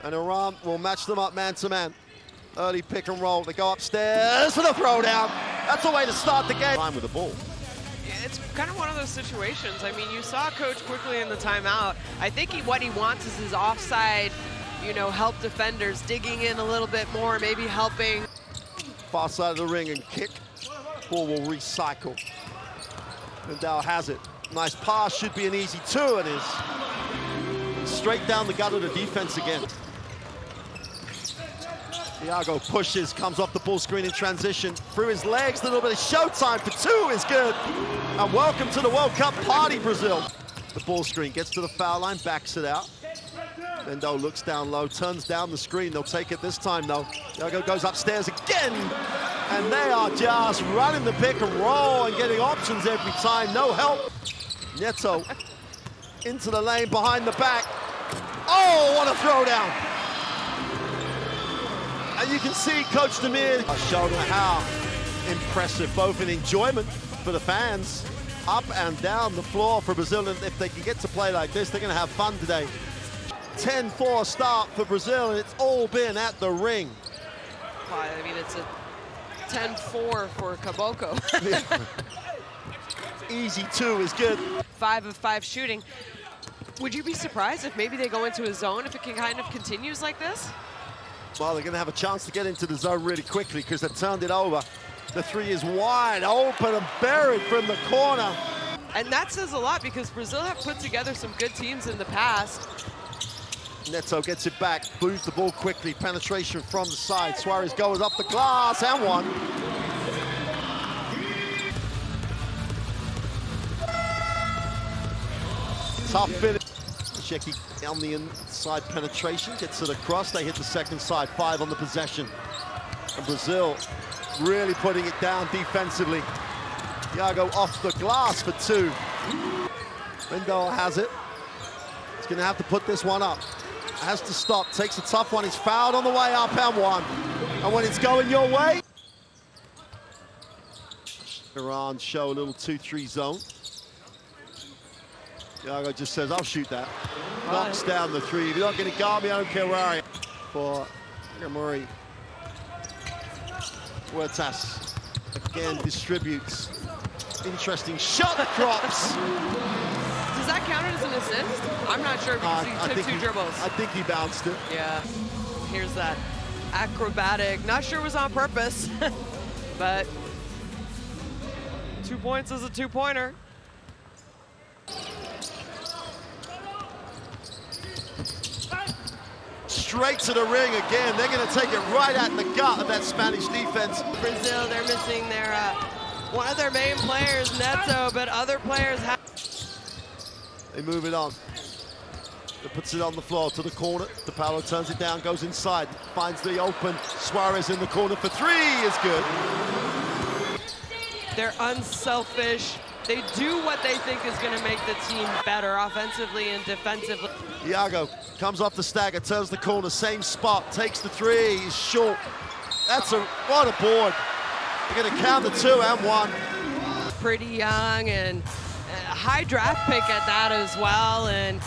And Iran will match them up man-to-man. Early pick and roll. They go upstairs for the throwdown. That's a way to start the game. With the ball. It's kind of one of those situations. I mean, you saw Coach quickly in the timeout. I think what he wants is his offside, help defenders digging in a little bit more, maybe helping. Far side of the ring and kick. Ball will recycle. Nadal has it. Nice pass, should be an easy two. It is. Straight down the gut of the defense again. Iago pushes, comes off the ball screen in transition. Through his legs, a little bit of showtime for two is good. And welcome to the World Cup party, Brazil. The ball screen gets to the foul line, backs it out. Mendo looks down low, turns down the screen. They'll take it this time, though. Iago goes upstairs again. And they are just running the pick and roll and getting options every time. No help. Neto into the lane behind the back. Oh, what a throwdown. And you can see Coach Demir showing how impressive, both in enjoyment for the fans, up and down the floor for Brazil. And if they can get to play like this, they're going to have fun today. 10-4 start for Brazil, and it's all been at the ring. I mean, it's a 10-4 for Caboclo. Easy two is good. 5 of 5 shooting. Would you be surprised if maybe they go into a zone if it kind of continues like this? Well, they're going to have a chance to get into the zone really quickly because they've turned it over. The three is wide open and buried from the corner. And that says a lot because Brazil have put together some good teams in the past. Neto gets it back, moves the ball quickly, penetration from the side. Suarez goes up the glass and one. Tough finish. Sheki on the inside penetration, gets it across. They hit the second side, 5 on the possession. And Brazil really putting it down defensively. Iago off the glass for 2. Mendo has it. He's going to have to put this one up. Has to stop, takes a tough one. He's fouled on the way up and one. And when it's going your way, Iran show a little 2-3 zone. Iago just says, I'll shoot that. Knocks down the 3. If you're not going to guard me, I don't care where I am. For Murray. Huertas again distributes. Interesting shot drops. Does that count as an assist? I'm not sure because he took 2 dribbles. I think he bounced it. Yeah. Here's that acrobatic. Not sure it was on purpose, but 2 points is a 2-pointer. Straight to the ring again. They're going to take it right at the gut of that Spanish defense. Brazil, they're missing their one of their main players, Neto, but other players have. They move it on. It puts it on the floor to the corner. DePaulo turns it down, goes inside, finds the open. Suarez in the corner for 3 is good. They're unselfish. They do what they think is going to make the team better offensively and defensively. Iago comes off the stagger, turns the corner, same spot, takes the 3, he's short. What a board. They're going to count the 2 and 1. Pretty young and a high draft pick at that as well, and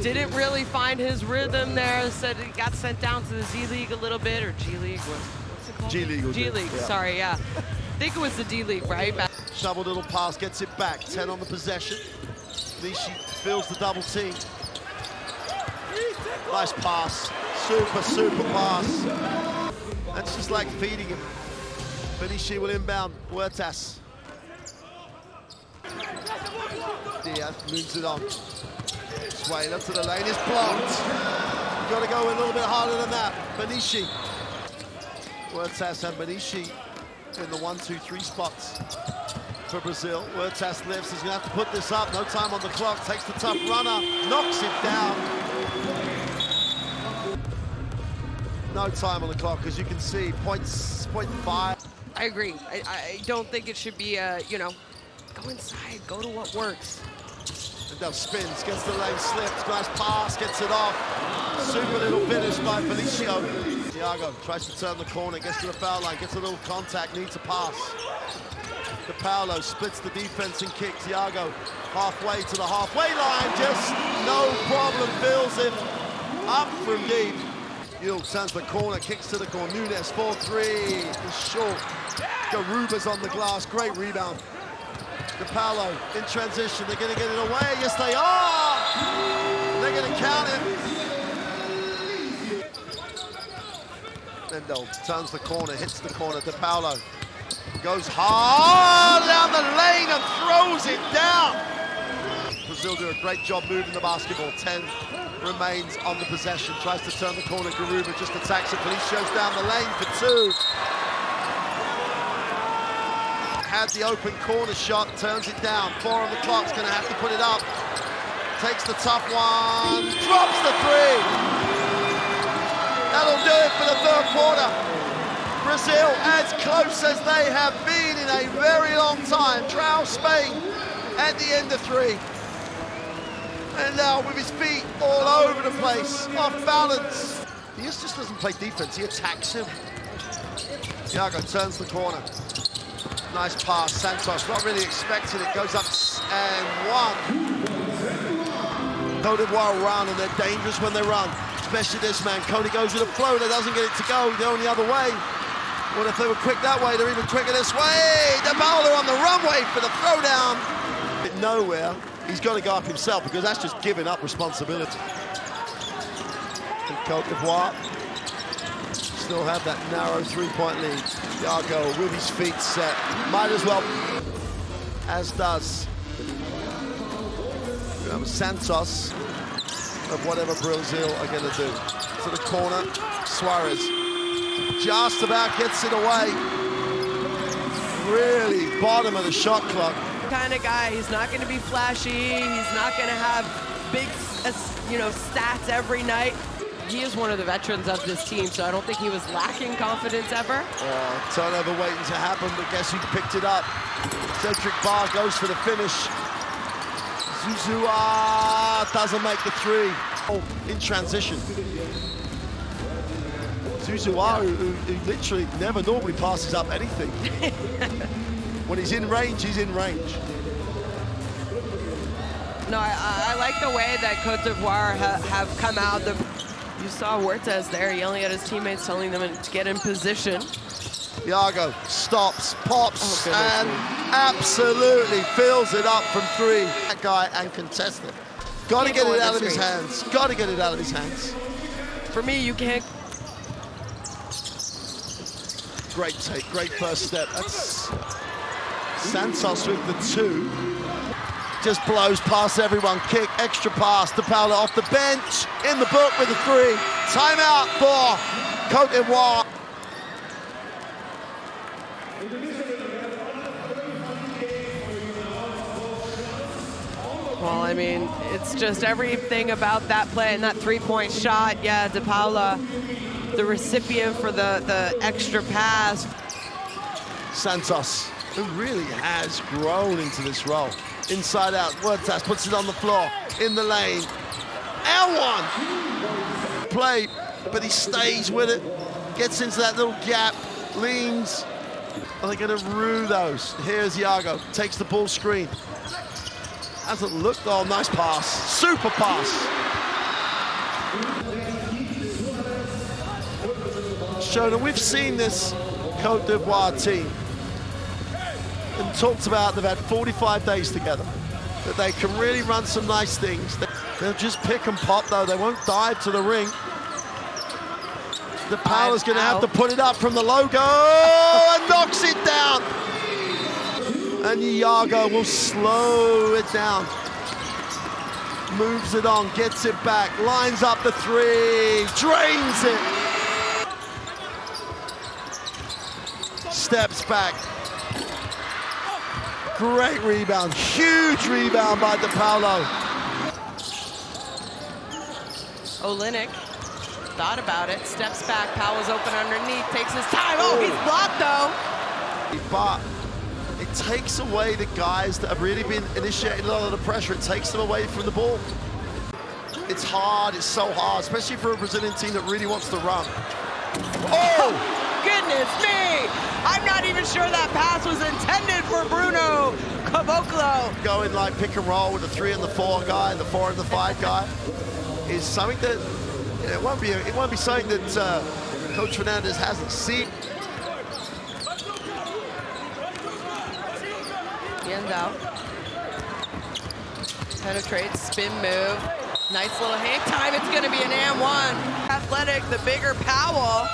didn't really find his rhythm there. Said he got sent down to the Z League a little bit, or G League. What's it called? G League. G League. Yeah. Sorry, yeah. I think it was the D League, right? Shovel little pass, gets it back. 10 on the possession. Nishi fills the double team. Nice pass. Super pass. That's just like feeding him. Benishi will inbound. Huertas. Diaz moves it on. Swayed up to the lane, it's blocked. You've got to go a little bit harder than that. Benishi. Huertas and Benishi in the 1-2-3 spots for Brazil. Huertas lifts, he's going to have to put this up. No time on the clock, takes the tough runner, knocks it down. No time on the clock, as you can see, 0.5. I agree. I don't think it should be, go inside, go to what works. Mendo spins, gets the lane, slips, nice pass, gets it off. Super little finish by Felicio. Iago tries to turn the corner, gets to the foul line, gets a little contact, needs a pass. DePaulo splits the defense and kicks. Iago halfway to the halfway line, just no problem, fills it. Up from deep. Yul turns the corner, kicks to the corner. Nunes, 4-3, is short. Garuba's on the glass, great rebound. DePaulo in transition, they're gonna get it away. Yes, they are! They're gonna count it. Mendel turns the corner, hits the corner. DePaulo goes hard down the lane and throws it down. Brazil do a great job moving the basketball. 10 remains on the possession, tries to turn the corner. Garuba just attacks it. Felicia's down the lane for 2. Had the open corner shot, turns it down. 4 on the clock's gonna have to put it up. Takes the tough one, drops the 3. That'll do it for the 3rd quarter. Brazil as close as they have been in a very long time. Trout Spain at the end of 3. And now with his feet all over the place, off balance. He just doesn't play defense, he attacks him. Thiago turns the corner. Nice pass, Santos, not really expecting it, goes up and 1. Cote d'Ivoire run, and they're dangerous when they run, especially this man. Cody goes with a floater, doesn't get it to go, they're on the other way. What if they were quick that way? They're even quicker this way. DePaulo on the runway for the throwdown. Nowhere, he's got to go up himself because that's just giving up responsibility. And Cote d'Ivoire still have that narrow 3-point lead. Thiago with his feet set, might as well, as does Santos of whatever Brazil are going to do. To the corner, Suarez just about gets it away. Really bottom of the shot clock. Kind of guy, he's not going to be flashy, he's not going to have big, stats every night. He is one of the veterans of this team, so I don't think he was lacking confidence ever. Turnover waiting to happen, but guess who picked it up? Cedric Barr goes for the finish. Zuzua doesn't make the 3. Oh, in transition. Zuzua, who literally never normally passes up anything. When he's in range, he's in range. No, I like the way that Cote d'Ivoire have come out. You saw Huertas there yelling at his teammates, telling them to get in position. Thiago stops, pops, and absolutely fills it up from 3. That guy and contested. Got to get it out of his hands. Got to get it out of his hands. For me, you can't. Great take, great first step. That's Santos with the 2. Just blows past everyone. Kick, extra pass. DePaulo off the bench, in the book with the 3. Timeout for Cote d'Ivoire. Well, I mean, it's just everything about that play and that 3-point shot. Yeah, DePaulo, the recipient for the extra pass. Santos, who really has grown into this role. Inside out, Huertas puts it on the floor, in the lane. L1! Play, but he stays with it. Gets into that little gap, leans. Are they gonna rue those? Here's Iago, takes the ball screen. Hasn't looked, oh, nice pass. Super pass. Shona, we've seen this Cote d'Ivoire team and talked about they've had 45 days together, that they can really run some nice things. They'll just pick and pop though, they won't dive to the ring. DePaulo's gonna have to put it up from the logo and knocks it down. And Iago will slow it down. Moves it on, gets it back, lines up the 3, drains it. Steps back. Great rebound, huge rebound by DePaulo. Olynyk thought about it, steps back, Powell's open underneath, takes his time. Oh, he's blocked though. But it takes away the guys that have really been initiating a lot of the pressure. It takes them away from the ball. It's hard, it's so hard, especially for a Brazilian team that really wants to run. Oh! Goodness me! I'm not even sure that pass was intended for Bruno Caboclo. Going like pick and roll with the 3 and the 4 guy and the 4 and the 5 guy is something that Yeah, it won't be something that Coach Fernandez hasn't seen. Hands out. Penetrates, spin move. Nice little hang time. It's going to be an and one. Athletic, the bigger Powell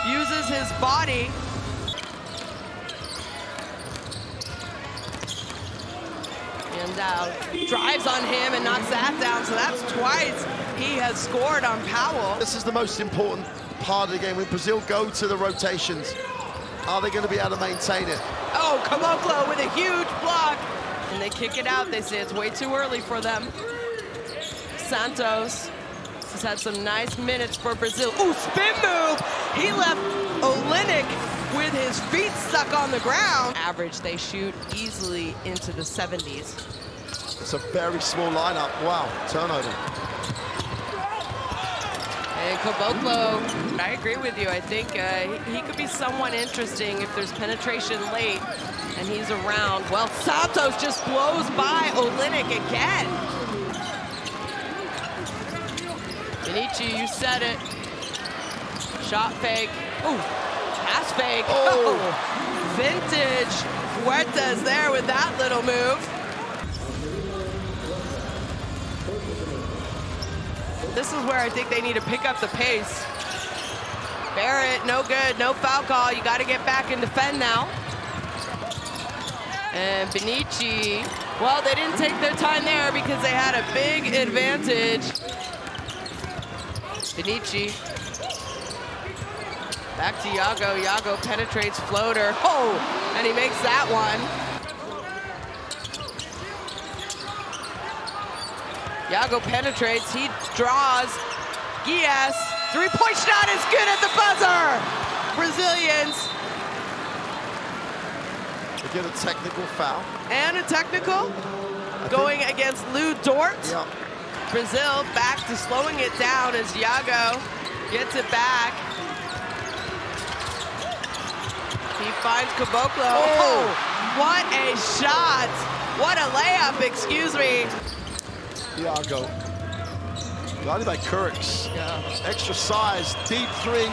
uses his body. Hands out. Drives on him and knocks that down. So that's twice he has scored on Powell. This is the most important part of the game. When Brazil go to the rotations, are they going to be able to maintain it? Oh, Caboclo with a huge block. And they kick it out. They say it's way too early for them. Santos has had some nice minutes for Brazil. Ooh, spin move. He left Olenek with his feet stuck on the ground. Average, they shoot easily into the 70s. It's a very small lineup. Wow, turnover. And Caboclo, I agree with you. I think he could be somewhat interesting if there's penetration late and he's around. Well, Santos just blows by Olenek again. Benici, you said it. Shot fake. Ooh, pass fake. Oh, vintage. Huertas there with that little move. This is where I think they need to pick up the pace. Barrett, no good, no foul call. You got to get back and defend now. And Benici, well, they didn't take their time there because they had a big advantage. Benici. Back to Iago. Iago penetrates floater. Oh, and he makes that one. Iago penetrates. He draws. Gias. Three-point shot is good at the buzzer. Brazilians. They get a technical foul. And a technical going against Lou Dort. Yeah. Brazil back to slowing it down as Iago gets it back. He finds Caboclo. Oh, what a shot. What a layup, excuse me. Iago. Guarded by Kurix. Yeah. Extra size, deep three.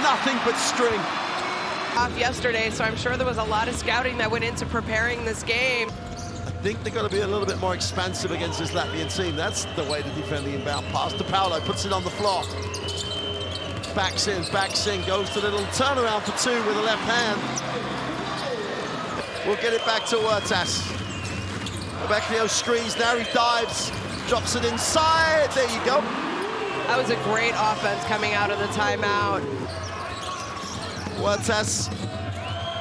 Nothing but string. Off yesterday, so I'm sure there was a lot of scouting that went into preparing this game. I think they're going to be a little bit more expansive against this Latvian team. That's the way to defend the inbound pass. To Paolo, puts it on the floor. Backs in, goes to the little turnaround for two with the left hand. We'll get it back to Huertas. Rebecchio screens, now he dives, drops it inside. There you go. That was a great offense coming out of the timeout. Huertas,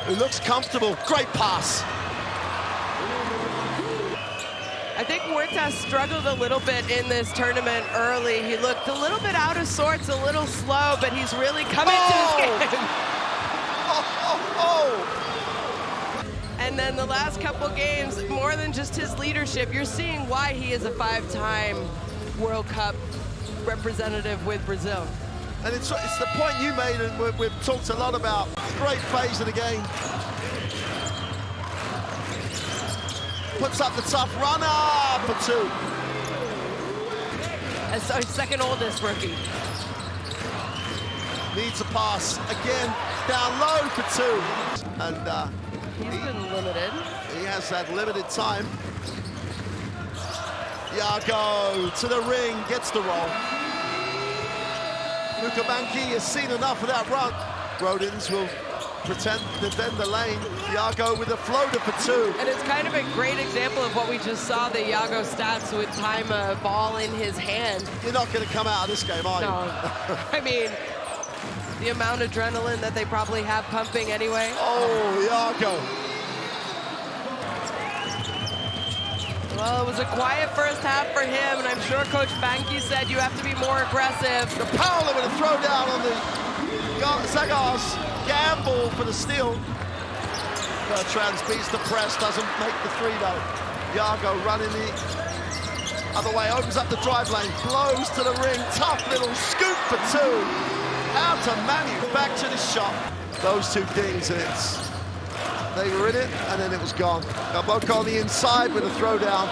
who looks comfortable, great pass. I think Huertas struggled a little bit in this tournament early. He looked a little bit out of sorts, a little slow, but he's really coming to his game. And then the last couple games, more than just his leadership, you're seeing why he is a 5-time World Cup representative with Brazil. And it's the point you made, and we've talked a lot about. Great phase of the game. Puts up the tough runner for two. That's our second oldest rookie. Needs a pass again, down low for two. And He's been limited. He has had limited time. Iago to the ring, gets the roll. Luka Banki has seen enough of that run. Rodins will pretend to defend the lane. Iago with a floater for two. And it's kind of a great example of what we just saw, the Iago stats with time ball in his hand. You're not going to come out of this game, are you? No. I mean, the amount of adrenaline that they probably have pumping anyway. Oh, Iago. Well, it was a quiet first half for him, and I'm sure Coach Banki said you have to be more aggressive. The Paolo with a throwdown on the Zagars. Gamble for the steal. Bertrand's beats the press, doesn't make the three though. Iago running the other way, opens up the drive lane, blows to the ring, tough little scoop for two. How to manufacture the shot. Those two dings, and they were in it, and then it was gone. Caboclo on the inside with a throwdown.